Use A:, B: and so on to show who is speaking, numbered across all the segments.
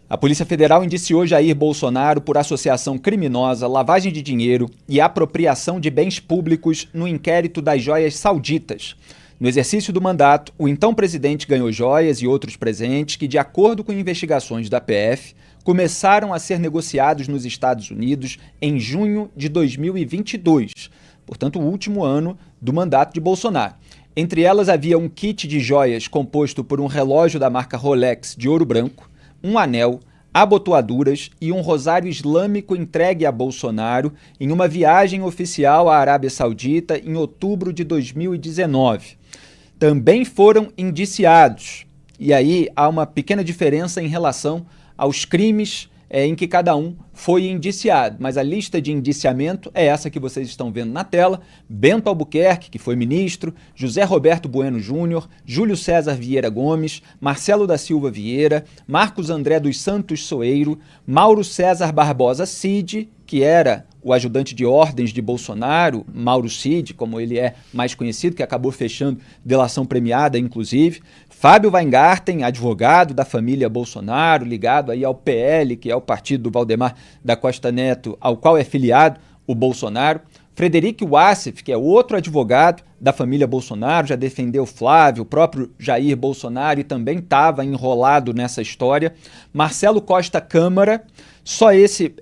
A: A Polícia Federal indiciou Jair Bolsonaro por associação criminosa, lavagem de dinheiro e apropriação de bens públicos no inquérito das joias sauditas. No exercício do mandato, o então presidente ganhou joias e outros presentes que, de acordo com investigações da PF, começaram a ser negociados nos Estados Unidos em junho de 2022, portanto, o último ano do mandato de Bolsonaro. Entre elas havia um kit de joias composto por um relógio da marca Rolex de ouro branco, um anel, abotoaduras e um rosário islâmico entregue a Bolsonaro em uma viagem oficial à Arábia Saudita em outubro de 2019. Também foram indiciados. E aí há uma pequena diferença em relação aos crimes em que cada um foi indiciado. Mas a lista de indiciamento é essa que vocês estão vendo na tela. Bento Albuquerque, que foi ministro, José Roberto Bueno Júnior, Júlio César Vieira Gomes, Marcelo da Silva Vieira, Marcos André dos Santos Soeiro, Mauro César Barbosa Cid, que era o ajudante de ordens de Bolsonaro, Mauro Cid, como ele é mais conhecido, que acabou fechando delação premiada, inclusive. Fábio Weingarten, advogado da família Bolsonaro, ligado aí ao PL, que é o partido do Valdemar da Costa Neto, ao qual é filiado o Bolsonaro. Frederico Wassef, que é outro advogado da família Bolsonaro, já defendeu Flávio, o próprio Jair Bolsonaro, e também estava enrolado nessa história. Marcelo Costa Câmara, só esse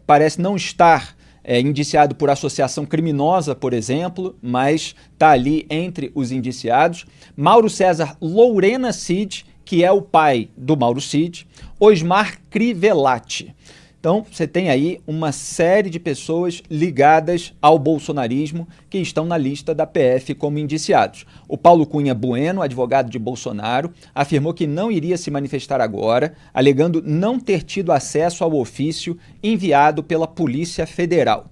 A: parece não estar indiciado por associação criminosa, por exemplo, mas está ali entre os indiciados. Mauro César Lourena Cid, que é o pai do Mauro Cid. Osmar Crivellati. Então, você tem aí uma série de pessoas ligadas ao bolsonarismo que estão na lista da PF como indiciados. O Paulo Cunha Bueno, advogado de Bolsonaro, afirmou que não iria se manifestar agora, alegando não ter tido acesso ao ofício enviado pela Polícia Federal.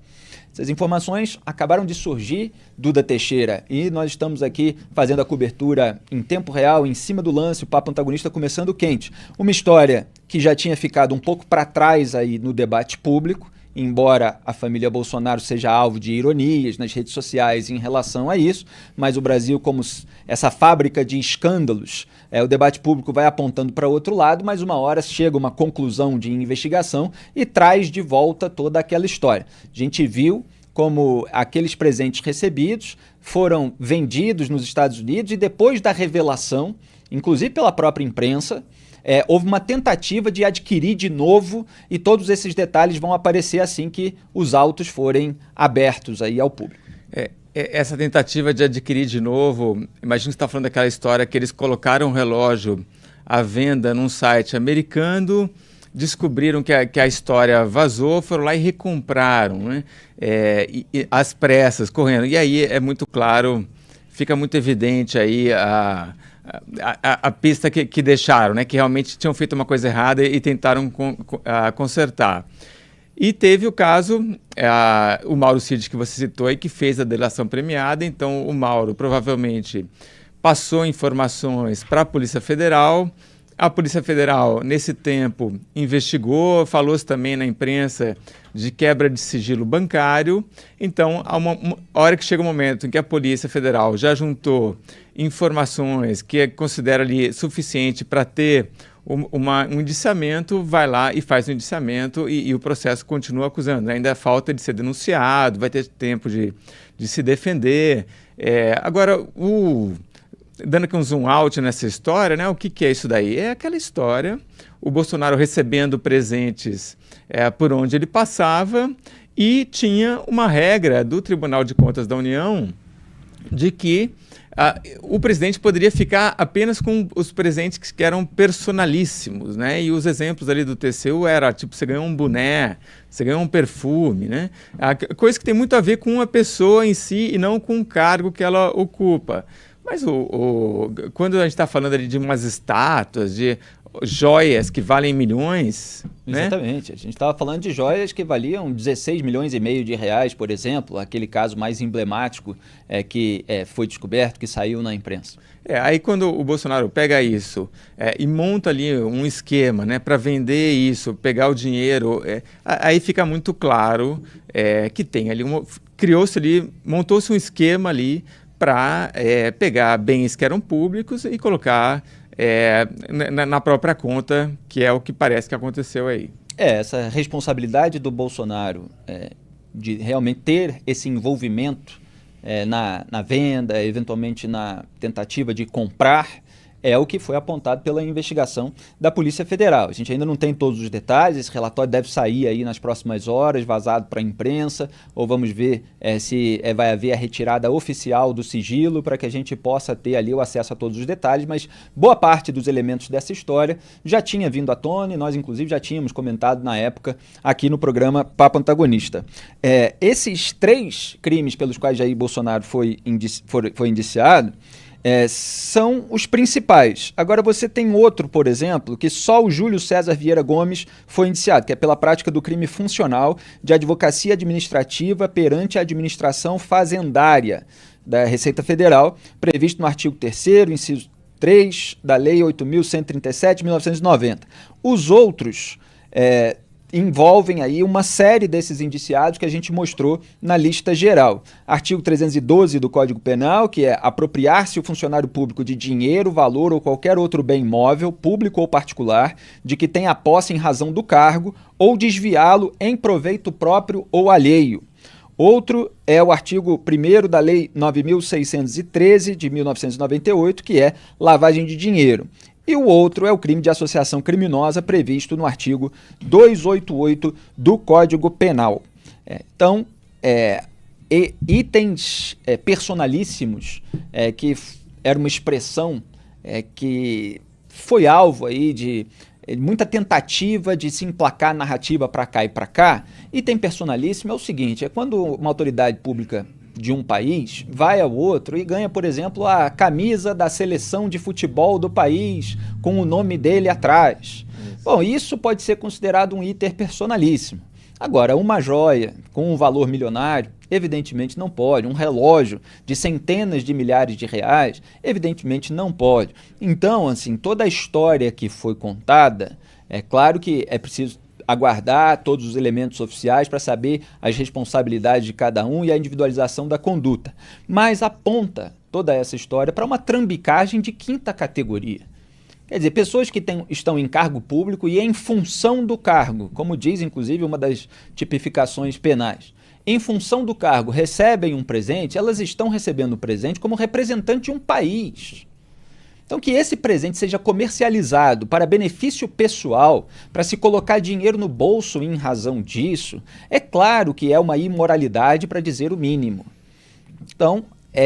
A: Essas informações acabaram de surgir, Duda Teixeira, e nós estamos aqui fazendo a cobertura em tempo real, em cima do lance, o Papo Antagonista começando quente. Uma história que já tinha ficado um pouco para trás aí no debate público, embora a família Bolsonaro seja alvo de ironias nas redes sociais em relação a isso, mas o Brasil, como essa fábrica de escândalos, o debate público vai apontando para outro lado, mas uma hora chega uma conclusão de investigação e traz de volta toda aquela história. A gente viu como aqueles presentes recebidos foram vendidos nos Estados Unidos e depois da revelação, inclusive pela própria imprensa, houve uma tentativa de adquirir de novo e todos esses detalhes vão aparecer assim que os autos forem abertos aí ao público.
B: Essa tentativa de adquirir de novo, imagino que você está falando daquela história que eles colocaram um relógio à venda num site americano, descobriram que a história vazou, foram lá e recompraram, né? Às pressas, correndo. E aí é muito claro, fica muito evidente aí a pista que deixaram, né? Que realmente tinham feito uma coisa errada e tentaram consertar. E teve o caso, o Mauro Cid, que você citou e que fez a delação premiada. Então, o Mauro provavelmente passou informações para a Polícia Federal. A Polícia Federal, nesse tempo, investigou, falou-se também na imprensa de quebra de sigilo bancário. Então, há uma hora que chega o momento em que a Polícia Federal já juntou informações que considera ali suficiente para ter um indiciamento, vai lá e faz o indiciamento e o processo continua acusando. Ainda falta de ser denunciado, vai ter tempo de se defender. Agora, dando aqui um zoom out nessa história, né? O que é isso daí? É aquela história, o Bolsonaro recebendo presentes por onde ele passava e tinha uma regra do Tribunal de Contas da União de que o presidente poderia ficar apenas com os presentes que eram personalíssimos, né? E os exemplos ali do TCU era, tipo, você ganhou um boné, você ganhou um perfume, né? Coisa que tem muito a ver com a pessoa em si e não com o cargo que ela ocupa. Mas quando a gente está falando ali de umas estátuas, de joias que valem milhões...
A: Exatamente. Né? A gente estava falando de joias que valiam 16 milhões e meio de reais, por exemplo, aquele caso mais emblemático que foi descoberto, que saiu na imprensa.
B: Aí quando o Bolsonaro pega isso e monta ali um esquema, né, para vender isso, pegar o dinheiro, aí fica muito claro que tem ali criou-se ali, montou-se um esquema ali para pegar bens que eram públicos e colocar na própria conta, que é o que parece que aconteceu aí.
A: Essa responsabilidade do Bolsonaro de realmente ter esse envolvimento na venda, eventualmente na tentativa de comprar, é o que foi apontado pela investigação da Polícia Federal. A gente ainda não tem todos os detalhes, esse relatório deve sair aí nas próximas horas, vazado para a imprensa, ou vamos ver se vai haver a retirada oficial do sigilo para que a gente possa ter ali o acesso a todos os detalhes, mas boa parte dos elementos dessa história já tinha vindo à tona e nós, inclusive, já tínhamos comentado na época aqui no programa Papo Antagonista. Esses 3 crimes pelos quais Jair Bolsonaro foi indiciado, são os principais. Agora você tem outro, por exemplo, que só o Júlio César Vieira Gomes foi indiciado, que é pela prática do crime funcional de advocacia administrativa perante a administração fazendária da Receita Federal, previsto no artigo 3º, inciso 3 da Lei 8.137 de 1990. Os outros envolvem aí uma série desses indiciados que a gente mostrou na lista geral. Artigo 312 do Código Penal, que é apropriar-se o funcionário público de dinheiro, valor ou qualquer outro bem imóvel, público ou particular, de que tenha posse em razão do cargo, ou desviá-lo em proveito próprio ou alheio. Outro é o artigo 1º da Lei 9.613 de 1998, que é lavagem de dinheiro. E o outro é o crime de associação criminosa previsto no artigo 288 do Código Penal. Então, itens personalíssimos, que era uma expressão que foi alvo aí de muita tentativa de se emplacar a narrativa para cá e para cá. Item personalíssimo é o seguinte, quando uma autoridade pública de um país vai ao outro e ganha, por exemplo, a camisa da seleção de futebol do país com o nome dele atrás. Isso. Bom, isso pode ser considerado um item personalíssimo. Agora, uma joia com um valor milionário, evidentemente não pode. Um relógio de centenas de milhares de reais, evidentemente não pode. Então, assim, toda a história que foi contada, é claro que é preciso aguardar todos os elementos oficiais para saber as responsabilidades de cada um e a individualização da conduta. Mas aponta toda essa história para uma trambicagem de 5ª categoria. Quer dizer, pessoas que estão em cargo público e em função do cargo, como diz inclusive uma das tipificações penais, em função do cargo recebem um presente, elas estão recebendo o presente como representante de um país. Então, que esse presente seja comercializado para benefício pessoal, para se colocar dinheiro no bolso em razão disso, é claro que é uma imoralidade, para dizer o mínimo. Então,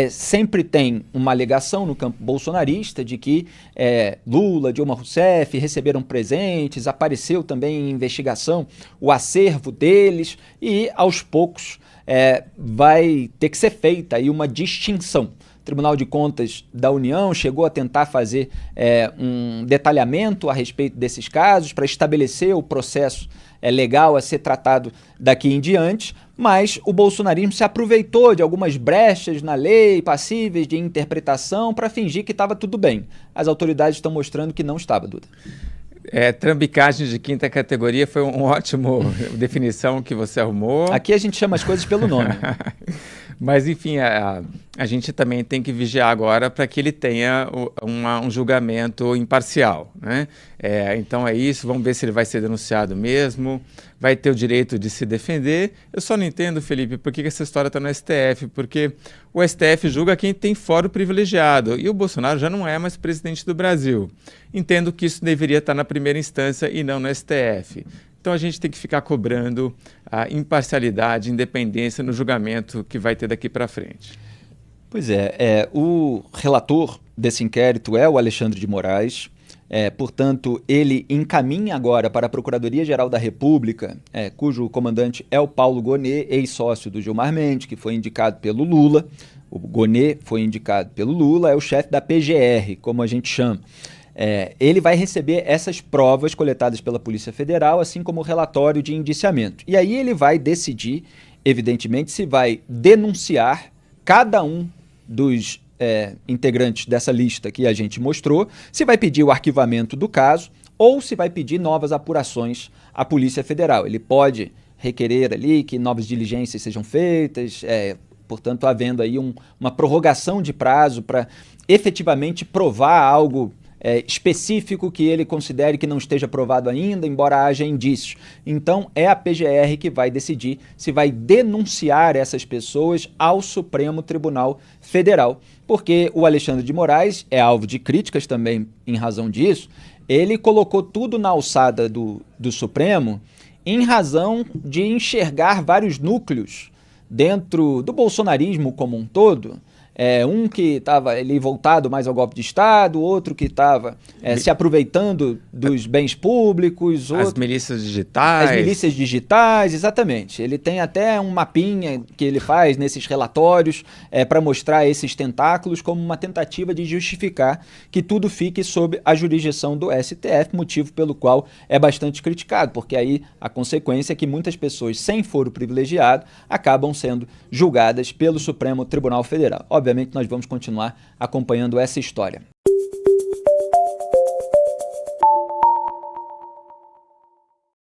A: sempre tem uma alegação no campo bolsonarista de que Lula, Dilma Rousseff receberam presentes, apareceu também em investigação o acervo deles e, aos poucos, vai ter que ser feita aí uma distinção. O Tribunal de Contas da União chegou a tentar fazer um detalhamento a respeito desses casos para estabelecer o processo legal a ser tratado daqui em diante, mas o bolsonarismo se aproveitou de algumas brechas na lei passíveis de interpretação para fingir que estava tudo bem. As autoridades estão mostrando que não estava, Duda.
B: Trambicagem de 5ª categoria foi uma ótima definição que você arrumou.
A: Aqui a gente chama as coisas pelo nome.
B: Mas, enfim, a gente também tem que vigiar agora para que ele tenha um julgamento imparcial, né? Então é isso, vamos ver se ele vai ser denunciado mesmo, vai ter o direito de se defender. Eu só não entendo, Felipe, por que essa história está no STF, porque o STF julga quem tem fórum privilegiado e o Bolsonaro já não é mais presidente do Brasil. Entendo que isso deveria estar na primeira instância e não no STF. Então a gente tem que ficar cobrando a imparcialidade, independência no julgamento que vai ter daqui para frente.
A: Pois o relator desse inquérito é o Alexandre de Moraes. Portanto, ele encaminha agora para a Procuradoria-Geral da República, cujo comandante é o Paulo Gonet, ex-sócio do Gilmar Mendes, que foi indicado pelo Lula. O Gonet foi indicado pelo Lula, é o chefe da PGR, como a gente chama. Ele vai receber essas provas coletadas pela Polícia Federal, assim como o relatório de indiciamento. E aí ele vai decidir, evidentemente, se vai denunciar cada um dos integrantes dessa lista que a gente mostrou, se vai pedir o arquivamento do caso ou se vai pedir novas apurações à Polícia Federal. Ele pode requerer ali que novas diligências sejam feitas, portanto, havendo aí uma prorrogação de prazo para efetivamente provar algo específico que ele considere que não esteja provado ainda, embora haja indícios. Então é a PGR que vai decidir se vai denunciar essas pessoas ao Supremo Tribunal Federal, porque o Alexandre de Moraes é alvo de críticas também em razão disso. Ele colocou tudo na alçada do Supremo em razão de enxergar vários núcleos dentro do bolsonarismo como um todo. Um que estava ali voltado mais ao golpe de Estado, outro que estava se aproveitando dos bens públicos.
B: As milícias digitais.
A: As milícias digitais, exatamente. Ele tem até um mapinha que ele faz nesses relatórios para mostrar esses tentáculos como uma tentativa de justificar que tudo fique sob a jurisdição do STF, motivo pelo qual é bastante criticado, porque aí a consequência é que muitas pessoas sem foro privilegiado acabam sendo julgadas pelo Supremo Tribunal Federal. Obviamente, nós vamos continuar acompanhando essa história.